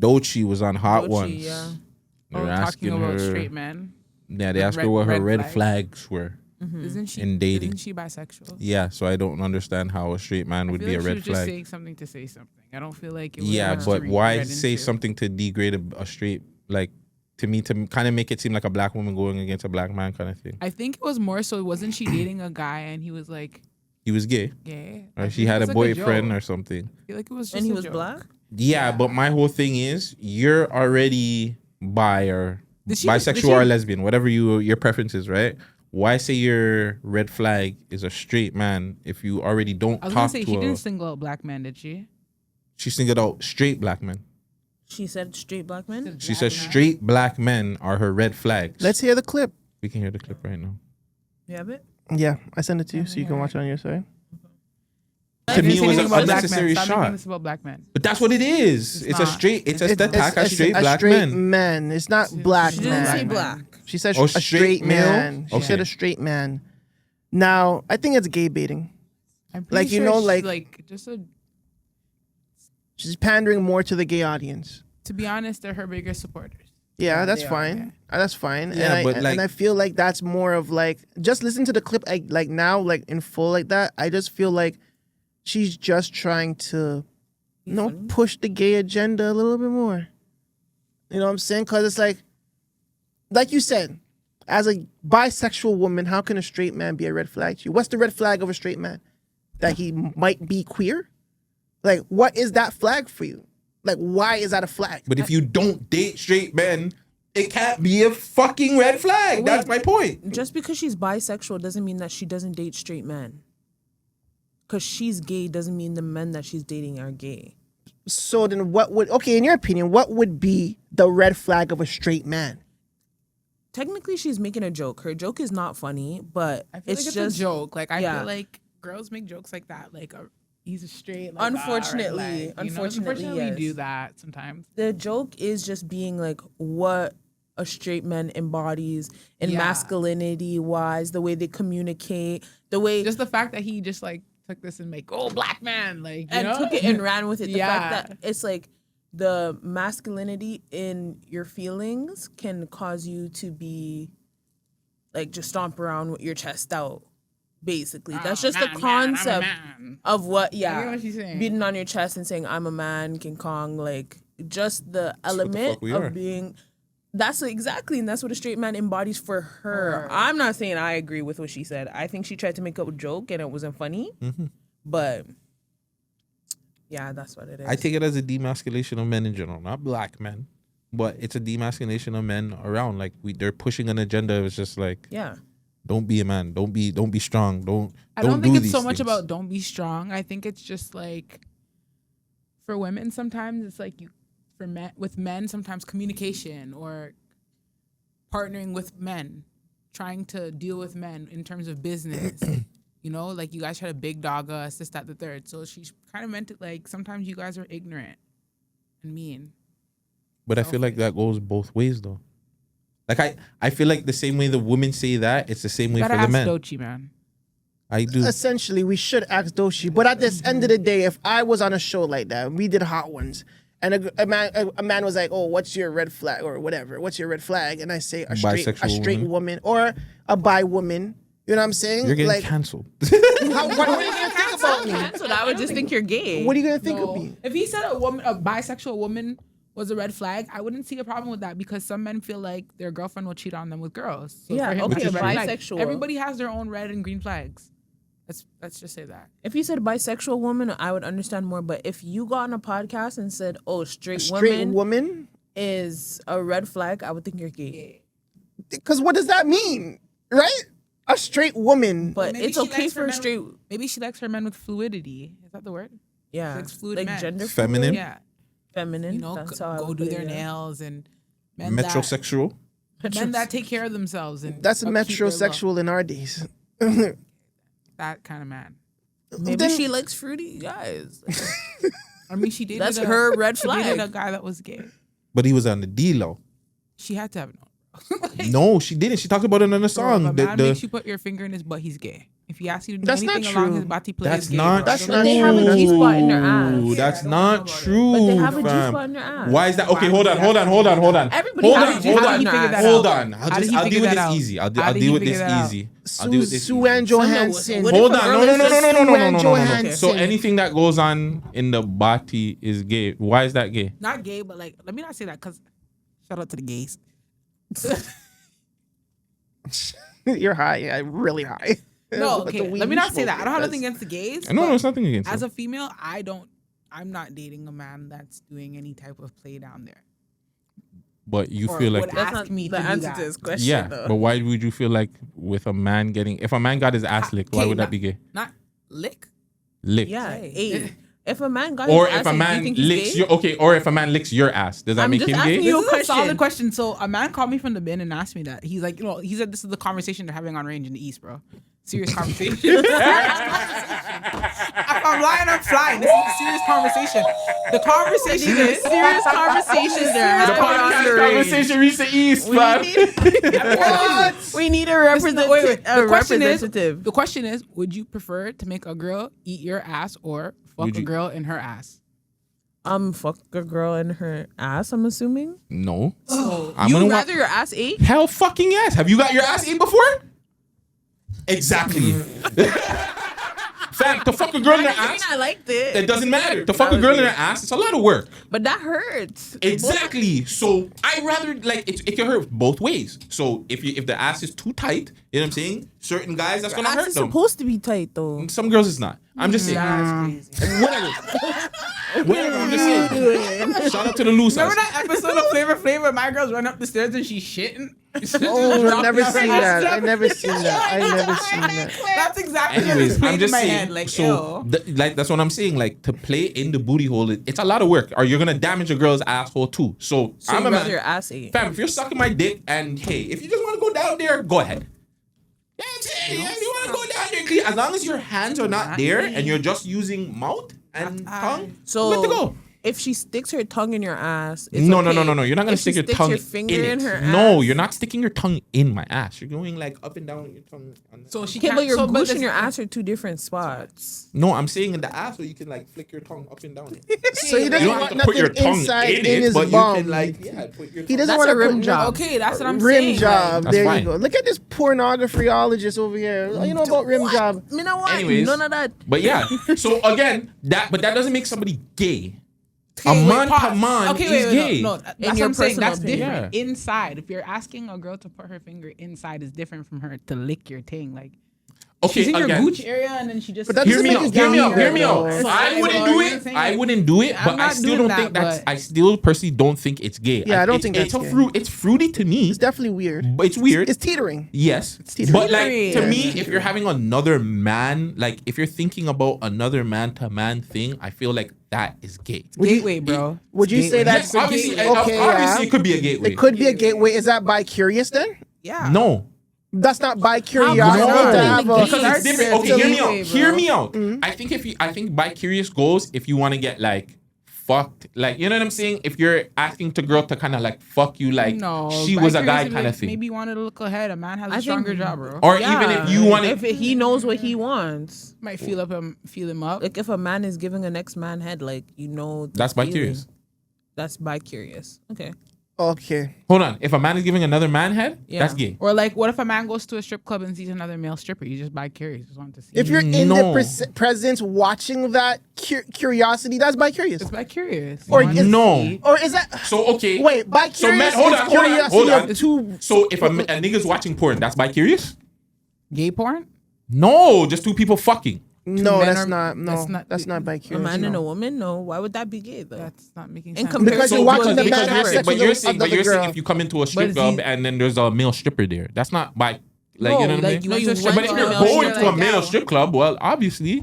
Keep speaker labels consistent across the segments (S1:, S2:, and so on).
S1: Doechii was on Hot
S2: Doechii,
S1: Ones.
S2: yeah.
S1: They were
S3: Talking
S1: asking
S3: about
S1: her.
S3: straight men.
S1: Yeah, they
S3: Like
S1: asked her what her red
S3: flag.
S1: flags were
S3: Isn't
S1: in dating.
S3: Isn't she bisexual?
S1: Yeah, so I don't understand how a straight man would
S3: I
S1: be
S3: feel
S1: a
S3: like she
S1: red
S3: was just
S1: flag.
S3: saying something to say something. I don't feel like it was
S1: Yeah,
S3: much
S1: but
S3: to
S1: why
S3: read
S1: say
S3: into.
S1: something to degrade a straight, like, to me, to kind of make it seem like a black woman going against a black man kind of thing?
S3: I think it was more so. Wasn't she dating a guy and he was like
S1: He was gay.
S3: gay?
S1: Or
S3: I
S1: she
S3: think
S1: had
S3: it
S1: a
S3: was like
S1: boyfriend
S3: joke.
S1: or something.
S3: I feel like it was just
S2: And he
S3: a
S2: was
S3: joke.
S2: black?
S1: Yeah, but my whole thing is you're already bi or
S3: Did she-
S1: bisexual
S3: did she-
S1: or lesbian, whatever your preference is, right? Why say your red flag is a straight man if you already don't
S3: I was gonna
S1: talk
S3: say
S1: to
S3: she
S1: a...
S3: didn't single out black man, did she?
S1: She singled out straight black men.
S2: She said straight black men?
S1: She said straight black men are her red flags.
S4: Let's hear the clip.
S1: We can hear the clip right now.
S2: You have it?
S4: Yeah, I sent it to you so you can watch it on your side.
S1: To me, it was
S3: Anything
S1: an
S3: about black men.
S1: unnecessary
S3: Stop making
S1: shot.
S3: this about black men.
S1: But that's what it is. It's a
S3: not.
S1: straight. It's a attack at straight
S4: a
S1: black
S4: straight
S1: men.
S4: man. It's not black
S2: She didn't say
S4: man.
S2: black.
S4: She said
S1: Oh,
S4: a
S1: straight
S4: straight
S1: male?
S4: man. She
S1: Okay.
S4: said a straight man. Now, I think it's gay baiting.
S3: I'm pretty
S4: Like, you
S3: sure
S4: know,
S3: she's,
S4: like-
S3: just a.
S4: She's pandering more to the gay audience.
S3: To be honest, they're her biggest supporters.
S4: Yeah, that's
S2: they are,
S4: fine. That's fine.
S1: Yeah,
S4: and
S1: but
S4: and I feel like that's more of like just listen to the clip like now, like in full like that. I just feel like she's just trying to, push the gay agenda a little bit more. You know what I'm saying? Because it's like you said, as a bisexual woman, how can a straight man be a red flag to you? What's the red flag of a straight man? That he might be queer? Like, what is that flag for you? Like, why is that a flag?
S1: But if you don't date straight men, it can't be a fucking red flag. That's my point.
S2: Just because she's bisexual doesn't mean that she doesn't date straight men. Because she's gay doesn't mean the men that she's dating are gay.
S4: So then in your opinion, what would be the red flag of a straight man?
S2: Technically, she's making a joke. Her joke is not funny, but
S3: I feel
S2: it's
S3: like it's
S2: just
S3: a joke. Like I
S2: yeah.
S3: feel like girls make jokes like that. Like he's a straight. Like,
S2: Unfortunately,
S3: unfortunately,
S2: yes.
S3: we do that sometimes.
S2: The joke is just being like what a straight man embodies in
S3: Yeah.
S2: masculinity wise, the way they communicate, the way
S3: Just the fact that he just like took this and make black man like you
S2: and
S3: know?
S2: took it and ran with it. The
S3: Yeah.
S2: fact that it's like the masculinity in your feelings can cause you to be like just stomp around with your chest out. Basically, that's just the concept of what.
S3: I
S2: Yeah,
S3: get what she's saying.
S2: beating on your chest and saying "I'm a man," King Kong, like just the element
S1: fuck we
S2: of
S1: are.
S2: being. That's exactly, and that's what a straight man embodies for her. I'm not saying I agree with what she said. I think she tried to make a joke and it wasn't funny, but yeah, that's what it is.
S1: I take it as a demasculation of men in general, not black men, but it's a demasculation of men around. Like they're pushing an agenda. It's just like,
S2: yeah.
S1: don't be a man. Don't be strong.
S3: I don't think
S1: do
S3: it's
S1: these
S3: so much
S1: things.
S3: about don't be strong. I think it's just like for women sometimes it's like with men sometimes communication or partnering with men, trying to deal with men in terms of business. You know, like you guys try to big dog us, this, that, the third. So she's kind of meant it like sometimes you guys are ignorant and mean.
S1: But I feel like that goes both ways though. Like I feel like the same way the women say that, it's the same way
S3: You
S1: for
S3: gotta
S1: the
S3: ask
S1: men.
S3: Doechii, man.
S1: I do.
S4: Essentially, we should ask Doechii. But at this end of the day, if I was on a show like that, we did Hot Ones, and a man was like, "Oh, what's your red flag?" or whatever. What's your red flag? And I say a straight woman or a bi woman. You know what I'm saying?
S1: You're getting
S4: like,
S1: canceled.
S4: what are you gonna think about me?
S2: Canceled. I would just think you're gay.
S4: What are you gonna think
S3: No.
S4: of me?
S3: If he said a bisexual woman was a red flag, I wouldn't see a problem with that because some men feel like their girlfriend will cheat on them with girls. So
S2: Yeah,
S3: for him,
S2: okay,
S3: that's a red flag.
S2: bisexual.
S3: Everybody has their own red and green flags. Let's just say that.
S2: If you said bisexual woman, I would understand more. But if you got on a podcast and said, "Oh, straight
S4: Woman?
S2: is a red flag," I would think you're gay.
S4: Because what does that mean, right? A straight woman.
S2: But
S3: Maybe
S2: it's
S3: she
S2: okay
S3: likes
S2: for
S3: her
S2: a
S3: men
S2: straight,
S3: Maybe she likes her men with fluidity. Is that the word?
S2: yeah,
S3: likes fluid
S2: like
S3: men.
S2: gender
S1: Feminine?
S2: fluid,
S3: Yeah.
S2: feminine.
S3: You know,
S2: That's how I
S3: go
S2: would
S3: do
S2: put
S3: their
S2: it, yeah.
S3: nails and men that,
S1: Metrosexual.
S3: men that take care of themselves. And
S4: That's a
S3: upkeep their look.
S4: metrosexual in our days.
S3: That kind of man.
S2: Maybe
S4: Then-
S2: she likes fruity guys.
S3: I mean, she dated
S2: That's her red
S3: She dated
S2: flag.
S3: a guy that was gay.
S1: But he was on the D-Lo.
S3: She had to have known.
S1: No, she didn't. She talked about it in a
S3: Bro,
S1: song.
S3: if a man makes you put your finger in his butt, he's gay. If he asks you to do
S4: That's not
S3: anything along
S4: true.
S3: his body play,
S1: That's
S3: is gay,
S1: not
S3: bro.
S4: That's
S1: true.
S4: not
S2: They have a
S4: true.
S2: G-spot in their ass.
S1: That's
S3: don't
S1: not
S3: know about it.
S1: true.
S2: But they have a
S1: fam.
S2: G-spot in their ass.
S1: Why is that?
S3: Why
S1: Okay,
S3: would
S1: hold
S3: he
S1: on,
S3: have
S1: hold
S3: to
S1: on,
S3: do
S1: hold on,
S3: that?
S1: hold on.
S2: Everybody
S1: Hold
S2: has
S1: on,
S2: a
S1: hold
S2: G-spot
S1: on.
S2: in their ass.
S1: Hold on.
S3: How did he
S1: I'll deal
S3: figure
S1: with
S3: that
S1: this
S3: out?
S1: easy. I'll
S3: How did
S1: deal
S3: he
S1: with this
S3: figure that out?
S1: easy. I'll deal with this
S4: Sue
S1: easy.
S4: Ann Johansson.
S2: What if
S1: Hold
S2: a
S1: on,
S2: girl
S1: no.
S2: is just
S1: So
S4: Johansson.
S1: anything that goes on in the body is gay. Why is that gay?
S3: Not gay, but like, let me not say that because shout out to the gays.
S4: You're high, yeah, really high.
S3: No,
S4: But the
S3: okay.
S4: weed
S3: Let me
S4: you
S3: not say that.
S4: smoke,
S3: I don't have
S4: that's-
S3: nothing against the gays.
S1: No,
S3: but
S1: there's nothing against
S3: as
S1: it.
S3: a female, I'm not dating a man that's doing any type of play down there.
S1: But you
S3: Or
S1: feel like
S3: would
S2: That's
S3: ask
S2: not
S3: me
S2: the
S3: to do
S2: answer
S3: that.
S2: to this question,
S1: yeah.
S2: though.
S1: But why would you feel like with a man getting if a man got his ass licked, why
S3: Okay,
S1: would that
S3: not-
S1: be gay?
S3: Not lick.
S1: Licked.
S2: Yeah,
S3: Hey.
S2: if a man got
S1: Or
S2: his
S1: if
S2: ass
S1: a
S2: licked, do you
S1: man
S2: think he's
S1: licks
S2: gay?
S1: your or if a man licks your ass, does that
S2: I'm
S1: make
S2: just
S1: him
S2: asking
S1: gay?
S2: you-
S3: This is a solid
S2: question.
S3: question. So a man called me from the bin and asked me that. He's like, he said this is the conversation they're having on range in the East, bro. Serious conversation. If I'm lying, I'm flying. This is a serious conversation. The conversation is
S2: serious conversations they're
S1: The
S2: having on
S1: podcast
S2: the range.
S1: conversation reached the east,
S2: We
S1: man.
S2: need, we need a,
S3: wait.
S2: a
S3: The question is,
S2: representative.
S3: the question is, would you prefer to make a girl eat your ass or fuck
S1: Would
S3: a
S1: you-
S3: girl in her ass?
S2: Fuck a girl in her ass, I'm assuming.
S1: No.
S3: So
S1: I'm
S2: You
S1: gonna
S2: rather your ass ate?
S1: hell fucking yes. Have you got your ass ate before? Exactly. Fam, to fuck a girl in her ass,
S2: I liked it.
S1: it doesn't matter. To fuck a girl in her ass, it's a lot of work.
S2: But that hurts.
S1: Exactly. So I rather like it can hurt both ways. So if the ass is too tight, you know what I'm saying? Certain guys that's gonna
S2: Ass
S1: hurt
S2: is
S1: them.
S2: supposed to be tight though.
S1: Some girls it's not. I'm just saying.
S3: That's crazy.
S1: Whatever. I'm just saying. Shout out to the loose
S3: Remember
S1: ass.
S3: that episode of Flavor? My girl's run up the stairs and she's shitting.
S4: Oh, I've never seen that. I never seen that. I never seen that.
S3: That's exactly
S1: Anyways,
S3: what
S1: I'm
S3: in
S1: just
S3: my
S1: saying.
S3: head. Like,
S1: So,
S3: ew.
S1: like that's what I'm saying. Like to play in the booty hole, it's a lot of work, or you're gonna damage a girl's asshole too. So,
S2: So
S1: I'm
S2: you
S1: a
S2: rather
S1: man.
S2: your ass ate.
S1: Fam, if you're sucking my dick, and hey, if you just want to go down there, go ahead. Yeah, I'm saying, if you want to go down there, clean. As long as your hands are not there and you're just using mouth and tongue,
S2: So
S1: good to go.
S2: if she sticks her tongue in your ass, it's
S1: No.
S2: okay.
S1: You're not gonna
S2: If she
S1: stick your
S2: sticks
S1: tongue
S2: your finger
S1: in
S2: in
S1: it.
S2: her
S1: No,
S2: ass-
S1: you're not sticking your tongue in my ass. You're going like up and down with your tongue.
S3: So she
S2: Okay,
S3: can't.
S2: but your
S3: so,
S2: gooch
S3: this-
S2: and your ass are two different spots.
S1: No, I'm saying in the ass where you can like flick your tongue up and down.
S4: So he
S1: You
S4: doesn't
S1: don't have
S4: want
S1: to put your
S4: nothing
S1: tongue
S4: inside
S1: in
S4: in
S1: it,
S4: his
S1: but you
S4: bum.
S1: can like put your.
S4: He doesn't
S2: That's
S4: want
S2: a
S4: to
S2: rim
S4: put
S2: job.
S3: Okay, that's what I'm
S4: rim
S3: saying.
S4: job.
S1: That's
S4: There
S1: fine.
S4: you go. Look at this pornographyologist over here. You know about rim job?
S2: Me know what?
S1: Anyways.
S2: None of that.
S1: But yeah, so again, that doesn't make somebody gay.
S3: Okay,
S1: A
S3: wait,
S1: man to
S3: pause.
S1: man
S3: Okay,
S1: is
S3: wait,
S1: gay.
S3: No, that's
S2: In
S3: what
S2: your
S3: I'm saying. That's
S2: personal
S3: different.
S1: opinion.
S3: Inside, if you're asking a girl to put her finger inside, is different from her to lick your thing. Like,
S1: Okay,
S3: she's in your
S1: again.
S3: gooch area and then she just.
S4: But that
S1: Hear
S4: doesn't
S1: me
S4: make
S1: out.
S4: it
S1: Hear me
S4: gay
S1: out. Hear me
S4: either,
S1: out.
S4: though.
S1: I wouldn't do it. I wouldn't do it.
S3: I'm
S1: But I
S3: not
S1: still
S3: doing
S1: don't think
S3: that,
S1: that's.
S3: but-
S1: I still personally don't think it's gay.
S4: Yeah, I don't
S1: it's,
S4: think
S1: it's
S4: that's
S1: a
S4: gay.
S1: fruit. It's fruity to me.
S4: It's definitely weird.
S1: But it's weird.
S4: It's teetering.
S1: Yes,
S4: teetering.
S1: but like to
S2: Teetering.
S1: me, if you're having another man, like if you're thinking about another man to man thing, I feel like that is gay.
S3: Gateway, bro.
S4: Would you say
S1: Yes,
S4: that's
S1: obviously,
S4: okay?
S1: obviously
S4: Yeah.
S1: it could be a gateway.
S4: It could be a gateway. Is that bi curious then?
S3: Yeah.
S1: No,
S4: That's not bi curiosity
S2: No.
S4: to have a.
S1: because it's different. Okay,
S3: to
S1: hear me
S3: gateway,
S1: out.
S3: bro.
S1: Hear me out.
S4: Mm-hmm.
S1: I think by curious goes if you want to get like fucked, like you know what I'm saying. If you're asking the girl to kind of like fuck you, like
S3: No,
S1: she was a guy
S3: bi-curiosity,
S1: kind of
S3: like,
S1: thing,
S3: Maybe you wanted to look ahead. A man has a
S2: I think-
S3: stronger job, bro.
S1: or even if you want
S2: if
S1: to.
S2: he knows what he wants.
S3: Might feel him up.
S2: Like if a man is giving a next man head, like you know. the
S1: That's bi
S2: feeling.
S1: curious.
S2: That's bi curious. Okay.
S4: Okay.
S1: Hold on. If a man is giving another man head,
S2: Yeah.
S1: that's gay.
S3: Or like, what if a man goes to a strip club and sees another male stripper? You just bi curious, just want to see.
S4: If you're in the
S1: No.
S4: presence watching that curiosity, that's bi curious.
S3: it's bi curious.
S4: Or
S3: You want
S4: is-
S3: to
S1: No.
S3: see.
S4: Or is that?
S1: So okay.
S4: Wait, bi
S1: So
S4: curious
S1: man, hold
S4: is
S1: on, hold on,
S4: curiosity
S1: hold on.
S4: of two.
S1: So if a nigga's watching porn, that's bi curious?
S3: Gay porn?
S1: No, just two people fucking.
S4: No,
S3: men
S4: that's
S3: are-
S4: not. No,
S3: that's not-
S4: that's not bi
S2: A
S4: curious.
S2: man and
S4: no.
S2: a woman? No. Why would that be gay though?
S3: That's not making
S2: In
S3: sense.
S2: comparison
S4: Because
S2: to
S4: you're watching
S2: a
S4: the
S2: gay
S4: man
S2: stripper.
S4: have sex
S1: but
S4: with
S1: you're
S4: the
S1: saying,
S4: other girl.
S1: if you come into a strip
S3: is
S1: club
S3: he-
S1: and then there's a male stripper there, that's not by like
S3: No,
S1: you know what I
S3: like,
S1: mean?
S3: you went to a
S2: you
S3: strip
S1: But if
S3: club
S1: you're
S3: and
S2: male
S1: going
S2: strip
S1: to a
S2: like
S1: male
S2: that.
S1: strip club, well, obviously,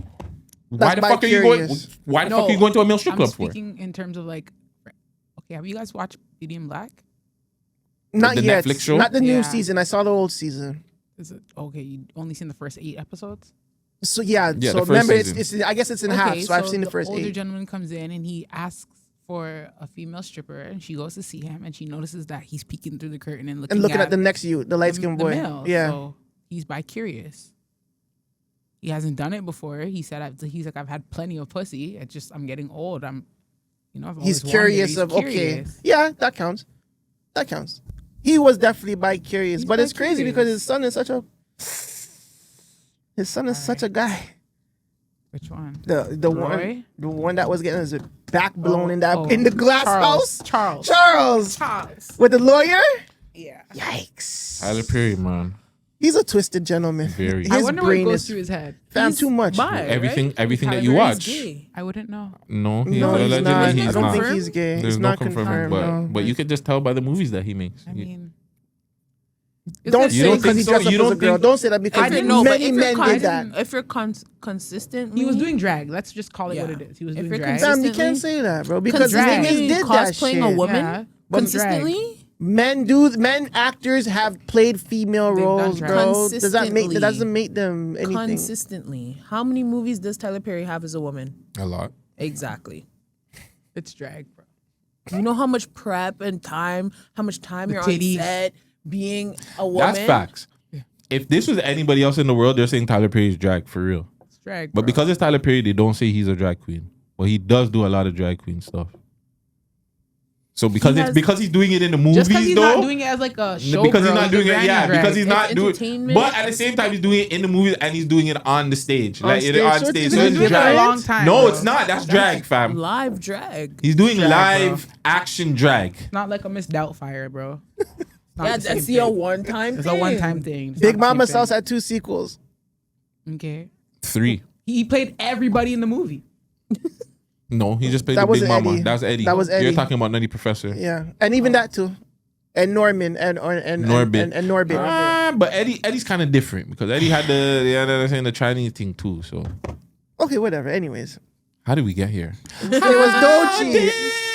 S1: why
S4: That's
S1: the fuck are you going?
S4: bi-curious.
S1: Why the fuck are you going to a male strip
S3: I'm
S1: club for?
S3: speaking in terms of like, okay, have you guys watched Beauty in Black?
S4: Not
S1: The
S4: yet.
S1: Netflix show?
S4: Not the new
S3: Yeah.
S4: season. I saw the old season.
S3: Is it okay? You only seen the first 8 episodes?
S4: So yeah.
S1: Yeah,
S4: so
S1: the first
S4: remember,
S1: season.
S4: it's I guess it's in
S3: Okay,
S4: half. So I've seen the first
S3: older
S4: 8.
S3: gentleman comes in and he asks for a female stripper, and she goes to see him, and she notices that he's peeking through the curtain and looking,
S4: And looking at the next youth, the light skinned boy.
S3: male.
S4: Yeah.
S3: So he's bi curious. He hasn't done it before. He said, he's like, I've had plenty of pussy. I'm getting old. I've
S4: He's
S3: always
S4: curious
S3: wondered. He's
S4: okay.
S3: curious.
S4: Yeah, that counts. That counts. He was definitely bi-curious,
S3: He's
S4: but it's crazy
S3: bi-curious.
S4: because his son is such a guy.
S3: Which one?
S4: The one that was getting his back blown in the glass
S3: Charles.
S4: house.
S3: Charles.
S4: With the lawyer.
S3: Yeah.
S4: Yikes.
S1: Tyler Perry, man.
S4: He's a twisted gentleman.
S1: Very.
S3: I
S4: His
S3: wonder what
S4: brain
S3: goes
S4: is
S3: through his head.
S4: too much.
S2: Bi,
S1: Everything
S2: right?
S1: that
S3: Tyler
S1: you
S3: Perry's
S1: watch.
S2: Gay.
S3: I wouldn't know.
S1: No, he's
S4: No, he's
S1: allegedly
S4: not.
S1: he's
S4: I don't
S1: not.
S4: think he's gay.
S1: There's
S4: It's
S1: no
S4: not
S1: confirmed,
S4: confirmed.
S1: but you could just tell by the movies that he makes.
S3: I mean,
S4: Don't
S1: You
S4: say
S1: don't
S4: because he
S1: think so?
S4: dressed up
S1: You
S4: as a
S1: don't
S4: girl.
S1: think-
S4: Don't say that because
S2: I didn't know, but
S4: many
S2: if
S4: men
S2: you're
S4: did that.
S2: if you're consistently,
S3: he was doing drag. Let's just call it what
S2: Yeah.
S3: it is. He was
S2: If
S3: doing
S2: you're
S3: drag.
S4: Fam, you
S2: consistently-
S4: can't say that, bro, because
S3: drag.
S4: niggas did that
S2: cosplaying
S4: shit.
S2: a woman
S3: Yeah, but
S2: consistently.
S4: Men actors have played female
S3: They've done
S4: roles,
S3: drag.
S4: bro. That
S2: Consistently.
S4: doesn't make them anything.
S2: Consistently. How many movies does Tyler Perry have as a woman?
S1: A lot.
S2: Exactly.
S3: It's drag, bro.
S2: You know how much prep and time, how much time you're
S3: titties.
S2: on set being a woman.
S1: That's facts. If this was anybody else in the world, they're saying Tyler Perry's drag for real.
S3: It's drag,
S1: But
S3: bro.
S1: because it's Tyler Perry, they don't say he's a drag queen. Well, he does do a lot of drag queen stuff. So because he's doing it in the movies,
S3: just because he's
S1: though,
S3: not doing it as like a show,
S1: because he's
S3: girl,
S1: not doing it,
S3: granny
S1: yeah,
S3: drag.
S1: because he's not doing.
S2: entertainment.
S1: But at the same time, he's doing it in the movies and he's doing it on the stage,
S4: On
S1: like
S4: stage,
S1: on
S4: so it's
S1: stage.
S4: even
S1: So it's
S3: doing it for a
S1: drag.
S3: long time.
S1: No,
S3: bro.
S1: it's not. That's drag, fam.
S2: Live drag.
S1: He's doing
S3: Drag,
S1: live action drag.
S3: It's not like a Miss Doubtfire, bro. It's not
S2: Yeah,
S3: the same
S2: that's
S3: thing.
S2: a one-time
S3: It's
S2: thing.
S3: a one-time thing. It's
S4: Big
S3: not the
S4: Mama
S3: same
S4: Sauce
S3: thing.
S4: had 2 sequels.
S3: Okay.
S1: 3.
S3: He played everybody in the movie.
S1: No, he just played
S4: That
S1: the Big
S4: wasn't
S1: Mama.
S4: Eddie.
S1: That was Eddie.
S4: That was
S1: You're
S4: Eddie.
S1: talking about Nutty Professor.
S4: Yeah, and even that too, and Norman and
S1: Norbit.
S4: and Norbit.
S1: But Eddie's kind of different because Eddie had the Chinese thing too. So
S4: Okay, whatever. Anyways,
S1: how did we get here?
S4: it was Doechii.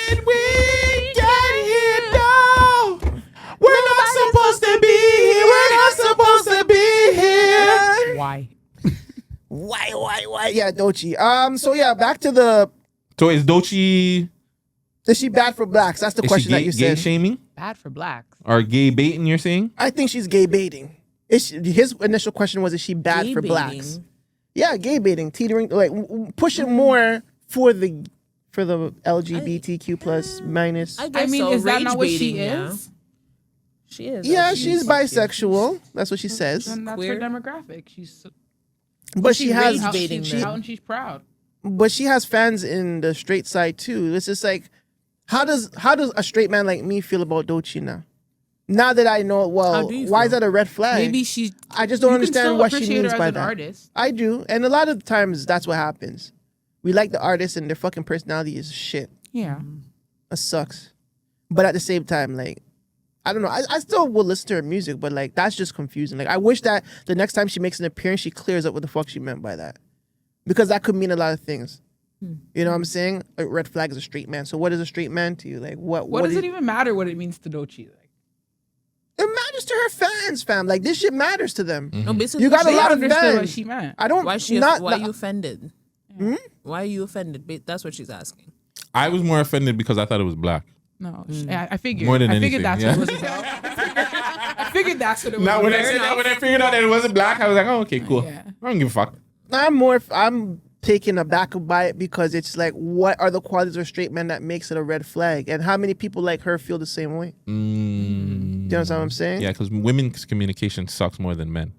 S1: Did we get here? No, we're not supposed to be here. We're not supposed to be here.
S3: Why?
S4: Why? Yeah, Doechii. So yeah, back to the.
S1: So is Doechii?
S4: Is she bad for blacks? That's the
S1: Is she
S4: question that
S1: gay,
S4: you
S1: gay
S4: said.
S1: shaming
S3: Bad for blacks.
S1: or gay baiting? You're saying?
S4: I think she's gay baiting. His initial question was, is she bad
S2: Gay
S4: for
S2: baiting.
S4: blacks? Yeah, gay baiting, teetering, like pushing more for the LGBTQ plus minus.
S2: I guess
S3: I mean,
S2: so.
S3: is that
S2: Rage
S3: not what she
S2: baiting, yeah.
S3: is?
S2: She is.
S4: Yeah, she's bisexual. That's what she says.
S3: Then that's
S2: Queer.
S3: her demographic. She's
S4: But she has
S2: rage baiting
S3: she's
S2: them.
S3: out and she's proud.
S4: but she has fans in the straight side too. It's just like, how does a straight man like me feel about Doechii now? Now that I know,
S2: How
S4: well,
S2: do you
S4: why is
S2: feel?
S4: that a red flag?
S3: Maybe she.
S4: I just don't
S3: you can
S4: understand
S3: still
S4: what she
S3: appreciate
S4: means
S3: her
S4: by
S3: as an
S4: that.
S3: artist.
S4: I do, and a lot of times that's what happens. We like the artist and their fucking personality is shit.
S3: Yeah.
S4: That sucks. But at the same time, like, I don't know. I still will listen to her music, but like that's just confusing. Like I wish that the next time she makes an appearance, she clears up what the fuck she meant by that, because that could mean a lot of things. You know what I'm saying? A red flag is a straight man. So what is a straight man to you? Like
S3: What does it even matter what it means to Doechii? Like,
S4: It matters to her fans, fam. Like this shit matters to them.
S2: No, basically,
S4: You got a
S3: they
S4: lot of
S3: understood what
S4: fans.
S3: she meant.
S4: I don't.
S2: Why are you offended? Why are you offended? That's what she's asking.
S1: I was more offended because I thought it was black.
S3: No, I figured.
S1: More than
S3: I
S1: anything,
S3: figured that's
S1: yeah.
S3: what it was about. I figured that's what it was.
S1: Now when I
S3: Fair
S1: said that,
S3: enough.
S1: when I figured out that it wasn't black, I was like, oh, okay, cool.
S3: Yeah.
S1: I don't give a fuck.
S4: I'm taken aback by it because it's like, what are the qualities of a straight man that makes it a red flag? And how many people like her feel the same way? Do you understand what I'm saying?
S1: Yeah, because women's communication sucks more than men.